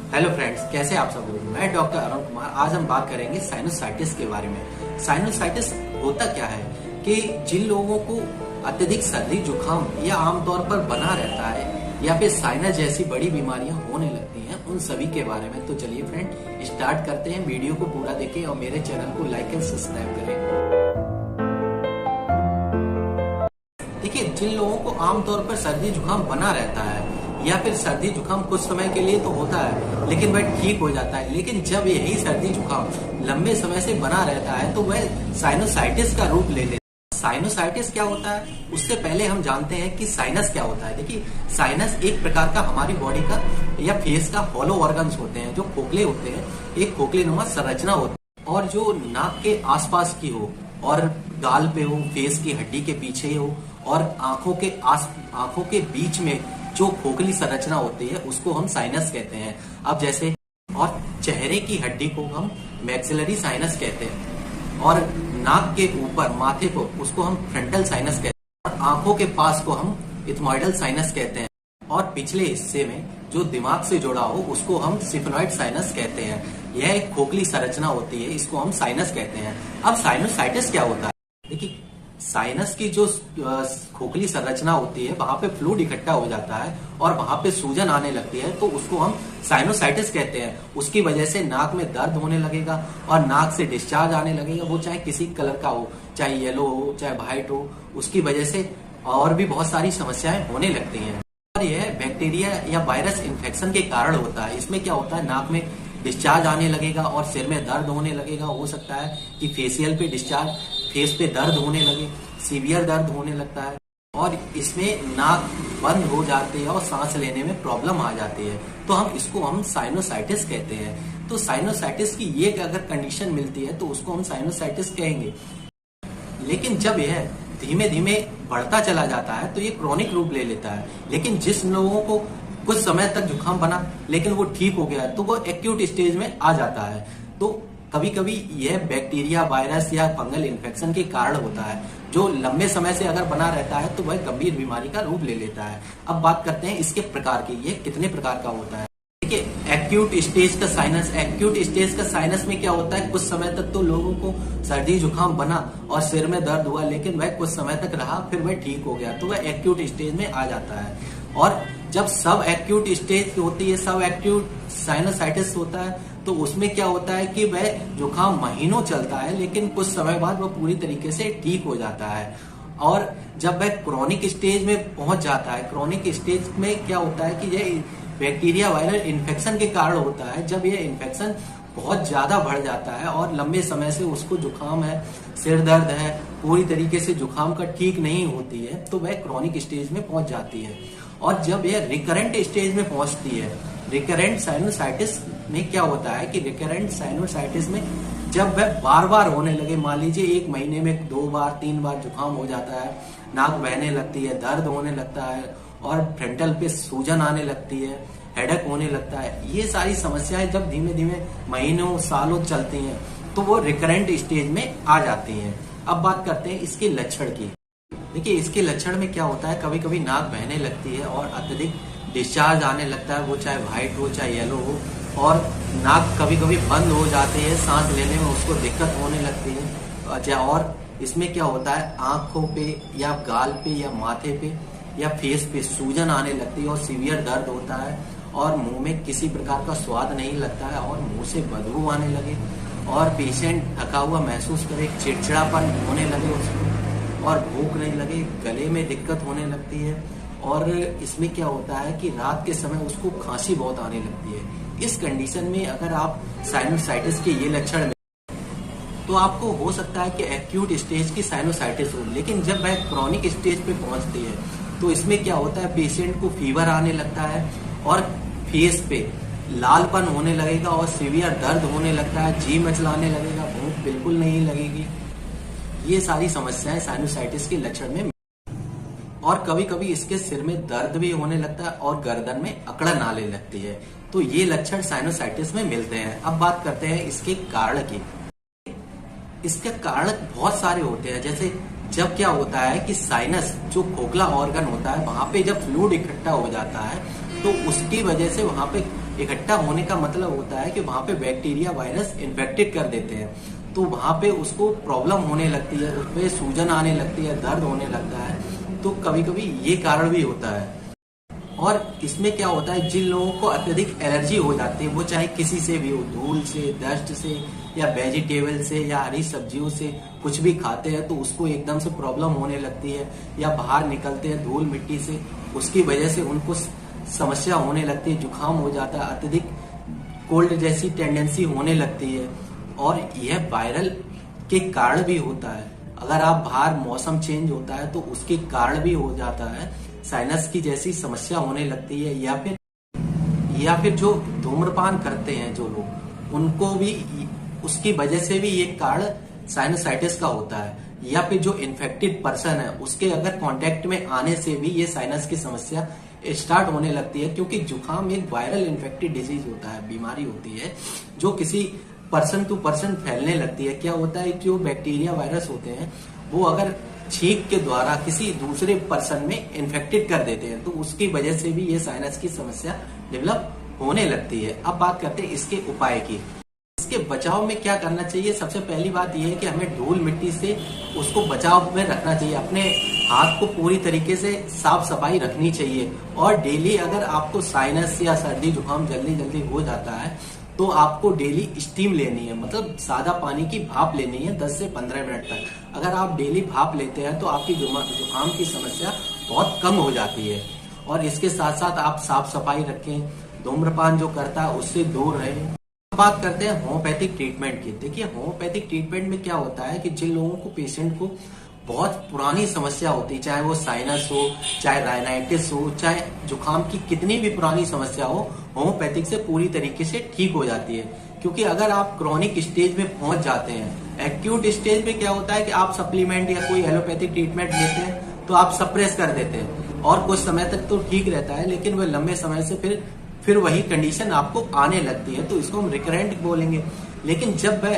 Hello friends, कैसे आप सब लोग। मैं डॉक्टर अरुण कुमार। आज हम बात करेंगे साइनोसाइटिस के बारे में। साइनोसाइटिस होता क्या है कि जिन लोगों को अत्यधिक सर्दी जुकाम या आमतौर पर बना रहता है या फिर साइनस जैसी बड़ी बीमारियां होने लगती हैं, उन सभी के बारे में। तो चलिए फ्रेंड, स्टार्ट करते हैं। वीडियो को पूरा देखें और मेरे चैनल को लाइक एंड सब्सक्राइब करें। देखिए, जिन लोगों को आमतौर पर सर्दी जुकाम बना रहता है या फिर सर्दी जुकाम कुछ समय के लिए तो होता है लेकिन वह ठीक हो जाता है, लेकिन जब यही सर्दी जुकाम लंबे समय से बना रहता है तो वह साइनोसाइटिस का रूप ले लेता है। साइनोसाइटिस क्या होता है, उससे पहले हम जानते हैं कि साइनस क्या होता है। देखिए, साइनस एक प्रकार का हमारी बॉडी का या फेस का हॉलो ऑर्गन्स होते हैं, जो खोखले होते हैं, एक खोखलेनुमा संरचना होती है और जो नाक के आसपास की हो और गाल पे हो, फेस की हड्डी के पीछे हो और आंखों के बीच में जो खोखली संरचना होती है उसको हम साइनस कहते हैं। अब जैसे, और चेहरे की हड्डी को हम मैक्सिलरी साइनस कहते हैं और नाक के ऊपर माथे को उसको हम फ्रंटल साइनस कहते हैं और आंखों के पास को हम इथमॉइडल साइनस कहते हैं और पिछले हिस्से में जो दिमाग से जुड़ा हो उसको हम सिफेनॉइड साइनस कहते हैं। यह एक खोखली संरचना होती है, इसको हम साइनस कहते हैं। अब साइनोसाइटिस क्या होता है? देखिए, साइनस की जो खोखली संरचना होती है वहां पे फ्लूइड इकट्ठा हो जाता है और वहां पे सूजन आने लगती है, तो उसको हम साइनोसाइटिस कहते हैं। उसकी वजह से नाक में दर्द होने लगेगा और नाक से डिस्चार्ज आने लगेगा, वो चाहे किसी कलर का हो, चाहे येलो हो चाहे व्हाइट हो। उसकी वजह से और भी बहुत सारी समस्याएं होने लगती हैं और यह बैक्टीरिया या वायरस इन्फेक्शन के कारण होता है। इसमें क्या होता है, नाक में डिस्चार्ज आने लगेगा और सिर में दर्द होने लगेगा। हो सकता है कि फेसियल पे डिस्चार्ज, फेस पे दर्द होने लगे, सीवियर दर्द होने लगता है और इसमें नाक बंद हो जाती है और सांस लेने में प्रॉब्लम आ जाती है, तो हम साइनोसाइटिस कहते हैं। तो साइनोसाइटिस की ये अगर कंडीशन मिलती है तो उसको हम साइनोसाइटिस कहेंगे। लेकिन जब यह धीमे धीमे बढ़ता चला जाता है तो ये क्रॉनिक रूप ले लेता है। लेकिन जिस लोगों को कुछ समय तक जुकाम बना लेकिन वो ठीक हो गया तो वो एक्यूट स्टेज में आ जाता है। तो कभी कभी यह बैक्टीरिया, वायरस या फंगल इन्फेक्शन के कारण होता है। जो लंबे समय से अगर बना रहता है तो वह गंभीर बीमारी का रूप ले लेता है। अब बात करते हैं इसके प्रकार की, ये कितने प्रकार का होता है। देखिए, एक्यूट स्टेज का साइनस। एक्यूट स्टेज का साइनस में क्या होता है, कुछ समय तक तो लोगों को सर्दी जुकाम बना और सिर में दर्द हुआ लेकिन वह कुछ समय तक रहा, फिर वह ठीक हो गया, तो वह एक्यूट स्टेज में आ जाता है। और जब सब एक्यूट स्टेज होती है, सब एक्यूट साइनोसाइटिस होता है, तो उसमें क्या होता है कि वह जुकाम महीनों चलता है लेकिन कुछ समय बाद वह पूरी तरीके से ठीक हो जाता है। और जब वह क्रॉनिक स्टेज में पहुंच जाता है, क्रॉनिक स्टेज में क्या होता है कि यह बैक्टीरिया वायरल इन्फेक्शन के कारण होता है। जब यह इन्फेक्शन बहुत ज्यादा बढ़ जाता है और लंबे समय से उसको जुकाम है, सिर दर्द है, पूरी तरीके से जुकाम का ठीक नहीं होती है, तो वह क्रॉनिक स्टेज में पहुंच जाती है। और जब यह रिकरेंट स्टेज में पहुंचती है, रिकरेंट साइनोसाइटिस में क्या होता है कि रिकरेंट साइनोसाइटिस में जब वह बार बार होने लगे, मान लीजिए एक महीने में 2 बार 3 बार जुकाम हो जाता है, नाक बहने लगती है, दर्द होने लगता है और फ्रंटल पे सूजन आने लगती है, हेडेक होने लगता है, ये सारी समस्याएं जब धीमे धीमे महीनों सालों चलती हैं तो वो रिकरेंट स्टेज में आ जाती हैं। अब बात करते हैं इसके लक्षण की। देखिए, इसके लक्षण में क्या होता है, कभी कभी नाक बहने लगती है और अत्यधिक डिस्चार्ज आने लगता है, वो चाहे व्हाइट हो चाहे येलो हो, और नाक कभी कभी बंद हो जाती है, सांस लेने में उसको दिक्कत होने लगती है। और इसमें क्या होता है, आंखों पे या गाल पे या माथे पे या फेस पे सूजन आने लगती है और सीवियर दर्द होता है और मुंह में किसी प्रकार का स्वाद नहीं लगता है और मुंह से बदबू आने लगे और पेशेंट थका हुआ महसूस करे, चिड़चिड़ापन होने लगे उसको और भूख नहीं लगे, गले में दिक्कत होने लगती है। और इसमें क्या होता है कि रात के समय उसको खांसी बहुत आने लगती है। इस कंडीशन में अगर आप साइनोसाइटिस के ये लक्षण तो आपको हो सकता है कि एक्यूट स्टेज की साइनोसाइटिस हो, लेकिन जब वह क्रॉनिक स्टेज पे पहुंचती है तो इसमें क्या होता है, पेशेंट को फीवर आने लगता है और फेस पे लालपन होने लगेगा और सीवियर दर्द होने लगता है, जी मचलाने लगेगा, भूख बिल्कुल नहीं लगेगी। ये सारी समस्याएं साइनोसाइटिस के लक्षण में। और कभी कभी इसके सिर में दर्द भी होने लगता है और गर्दन में अकड़न आने लगती है। तो ये लक्षण साइनोसाइटिस में मिलते हैं। अब बात करते हैं इसके कारण की। इसके कारण बहुत सारे होते हैं। जैसे जब क्या होता है कि साइनस जो खोखला ऑर्गन होता है वहां पे जब फ्लूइड इकट्ठा हो जाता है तो उसकी वजह से वहां पे इकट्ठा होने का मतलब होता है कि वहां पे बैक्टीरिया वायरस इन्फेक्टेड कर देते हैं, तो वहां पे उसको प्रॉब्लम होने लगती है, उसपे सूजन आने लगती है, दर्द होने लगता है। तो कभी कभी ये कारण भी होता है। और इसमें क्या होता है, जिन लोगों को अत्यधिक एलर्जी हो जाती है, वो चाहे किसी से भी हो, धूल से, डस्ट से, या वेजिटेबल से, या हरी सब्जियों से कुछ भी खाते हैं, तो उसको एकदम से प्रॉब्लम होने लगती है। या बाहर निकलते हैं धूल मिट्टी से, उसकी वजह से उनको समस्या होने लगती है, जुकाम हो जाता है, अत्यधिक कोल्ड जैसी टेंडेंसी होने लगती है। और यह वायरल के कारण भी होता है। अगर आप बाहर मौसम चेंज होता है तो उसके कारण भी हो जाता है, साइनस की जैसी समस्या होने लगती है। या फिर जो धूम्रपान करते हैं जो लोग, उनको भी उसकी वजह से भी ये कारण साइनसाइटिस का होता है। या फिर जो इन्फेक्टेड पर्सन है, उसके अगर कांटेक्ट में आने से भी ये साइनस की समस्या स्टार्ट होने लगती है। क्योंकि जुकाम एक वायरल इन्फेक्टेड डिजीज होता है, बीमारी होती है जो किसी पर्सन टू पर्सन फैलने लगती है। क्या होता है, जो बैक्टीरिया वायरस होते हैं वो अगर छींक के द्वारा किसी दूसरे पर्सन में इन्फेक्टेड कर देते हैं, तो उसकी वजह से भी ये साइनस की समस्या डेवलप होने लगती है। अब बात करते हैं इसके उपाय की। इसके बचाव में क्या करना चाहिए। सबसे पहली बात यह है कि हमें धूल मिट्टी से उसको बचाव में रखना चाहिए। अपने हाथ को पूरी तरीके से साफ सफाई रखनी चाहिए। और डेली अगर आपको साइनस या सर्दी जुकाम जल्दी जल्दी हो जाता है तो आपको डेली स्टीम लेनी है, मतलब सादा पानी की भाप लेनी है 10 से 15 मिनट तक। अगर आप डेली भाप लेते हैं तो आपकी जुकाम की समस्या बहुत कम हो जाती है। और इसके साथ साथ आप साफ सफाई रखें, धूम्रपान जो करता है उससे दूर रहें। बात करते हैं होम्योपैथिक ट्रीटमेंट की। देखिए, होम्योपैथिक ट्रीटमेंट में क्या होता है कि जिन लोगों को, पेशेंट को बहुत पुरानी समस्या होती है, चाहे वो साइनस हो, चाहे राइनाइटिस हो, चाहे जुकाम की कितनी भी पुरानी समस्या हो, होम्योपैथिक से पूरी तरीके से ठीक हो जाती है। क्योंकि अगर आप क्रॉनिक स्टेज में पहुंच जाते हैं, एक्यूट स्टेज में क्या होता है कि आप सप्लीमेंट या कोई एलोपैथिक ट्रीटमेंट लेते हैं तो आप सप्रेस कर देते हैं और कुछ समय तक तो ठीक रहता है, लेकिन वह लंबे समय से फिर वही कंडीशन आपको आने लगती है, तो इसको हम रिकरेंट बोलेंगे। लेकिन जब वह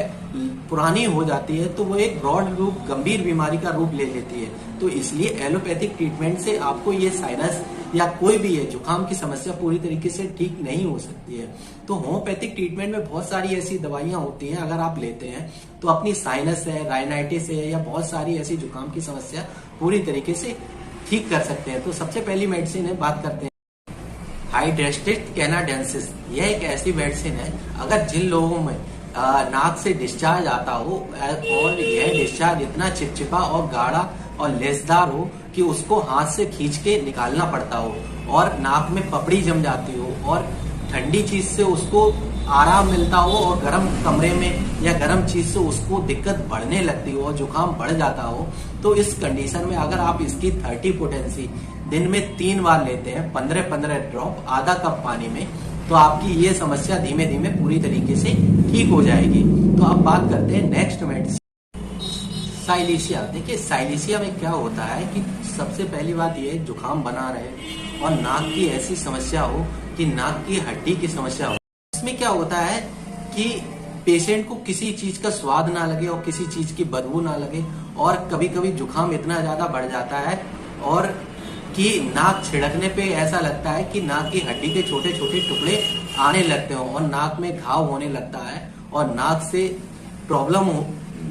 पुरानी हो जाती है तो वो एक ब्रॉड रूप, गंभीर बीमारी का रूप ले लेती है। तो इसलिए एलोपैथिक ट्रीटमेंट से आपको ये साइनस या कोई भी है जुकाम की समस्या पूरी तरीके से ठीक नहीं हो सकती है। तो होम्योपैथिक ट्रीटमेंट में बहुत सारी ऐसी दवाइयां होती हैं, अगर आप लेते हैं तो अपनी साइनस है, राइनाइटिस है, या बहुत सारी ऐसी जुकाम की समस्या पूरी तरीके से ठीक कर सकते हैं। तो सबसे पहली मेडिसिन है, बात करते हैं हाइड्रेस्टेड कैनाडेंसिस। यह एक ऐसी मेडिसिन है, अगर जिन लोगों में नाक से डिस्चार्ज आता हो और यह डिस्चार्ज इतना चिपचिपा और गाढ़ा और लेसदार हो कि उसको हाथ से खींच के निकालना पड़ता हो, और नाक में पपड़ी जम जाती हो, और ठंडी चीज से उसको आराम मिलता हो, और गर्म कमरे में या गर्म चीज से उसको दिक्कत बढ़ने लगती हो और जुकाम बढ़ जाता हो, तो इस कंडीशन में अगर आप इसकी 30 पोटेंसी दिन में 3 बार लेते हैं, 15-15 ड्रॉप आधा कप पानी में, तो आपकी ये समस्या धीमे धीमे पूरी तरीके से ठीक हो जाएगी। तो अब बात करते हैं नेक्स्ट मेडिसिन, साइलेशिया। देखिए, साइलेशिया में क्या होता है कि सबसे पहली बात ये है, जुकाम बना रहे और नाक की ऐसी समस्या हो कि नाक की हड्डी की समस्या हो। इसमें क्या होता है कि पेशेंट को किसी चीज का स्वाद ना लगे और किसी चीज की बदबू ना लगे, और कभी कभी जुकाम इतना ज्यादा बढ़ जाता है और कि नाक छिड़कने पे ऐसा लगता है कि नाक की हड्डी के छोटे छोटे टुकड़े आने लगते हो और नाक में घाव होने लगता है, और नाक से प्रॉब्लम,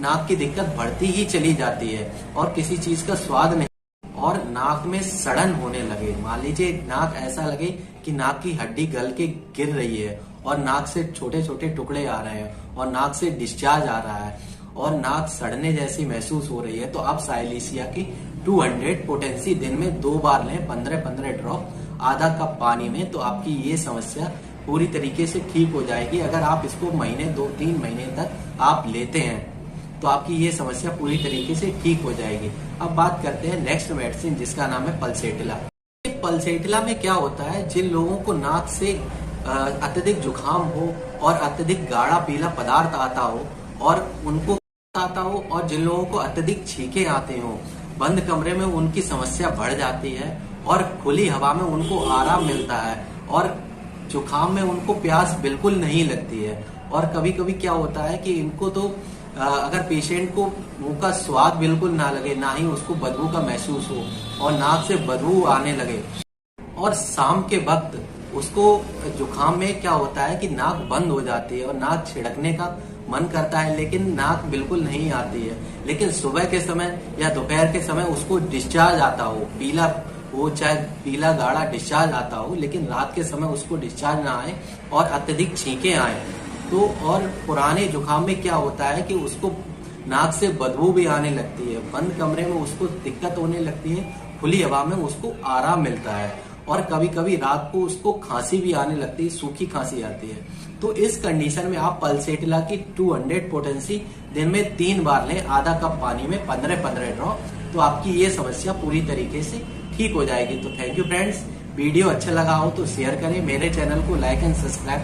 नाक की दिक्कत बढ़ती ही चली जाती है, और किसी चीज का स्वाद नहीं, और नाक में सड़न होने लगे। मान लीजिए नाक ऐसा लगे कि नाक की हड्डी गल के गिर रही है, और नाक से छोटे छोटे टुकड़े आ रहे हैं, और नाक से डिस्चार्ज आ रहा है, और नाक सड़ने जैसी महसूस हो रही है, तो आप साइलेशिया की 200 पोटेंसी दिन में 2 बार लें, 15-15 ड्रॉप आधा कप पानी में, तो आपकी ये समस्या पूरी तरीके से ठीक हो जाएगी। अगर आप इसको 2-3 महीने तक आप लेते हैं तो आपकी ये समस्या पूरी तरीके से ठीक हो जाएगी। अब बात करते हैं नेक्स्ट मेडिसिन, जिसका नाम है पल्सेटिला। पल्सेटिला में क्या होता है, जिन लोगों को नाक से अत्यधिक जुकाम हो और अत्यधिक गाढ़ा पीला पदार्थ आता हो और उनको आता हो, और जिन लोगों को अत्यधिक छींके आते हो, बंद कमरे में उनकी समस्या बढ़ जाती है, और खुली हवा में उनको आराम मिलता है, और जुकाम में उनको प्यास बिल्कुल नहीं लगती है। और कभी कभी क्या होता है कि इनको तो अगर पेशेंट को मुंह का स्वाद बिल्कुल ना लगे, ना ही उसको बदबू का महसूस हो, और नाक से बदबू आने लगे, और शाम के वक्त उसको जुकाम में क्या होता है कि नाक बंद हो जाती है और नाक छिड़कने का मन करता है, लेकिन नाक बिल्कुल नहीं आती है। लेकिन सुबह के समय या दोपहर के समय उसको डिस्चार्ज आता हो, पीला हो चाहे पीला गाढ़ा डिस्चार्ज आता हो, लेकिन रात के समय उसको डिस्चार्ज ना आए और अत्यधिक छींके आए तो, और पुराने जुकाम में क्या होता है कि उसको नाक से बदबू भी आने लगती है, बंद कमरे में उसको दिक्कत होने लगती है, खुली हवा में उसको आराम मिलता है, और कभी कभी रात को उसको खांसी भी आने लगती है, सूखी खांसी आती है। तो इस कंडीशन में आप पल्सेटिला की 200 पोटेंसी दिन में 3 बार लें, आधा कप पानी में 15-15 ड्रॉप, तो आपकी ये समस्या पूरी तरीके से ठीक हो जाएगी। तो थैंक यू फ्रेंड्स, वीडियो अच्छा लगा हो तो शेयर करें, मेरे चैनल को लाइक एंड सब्सक्राइब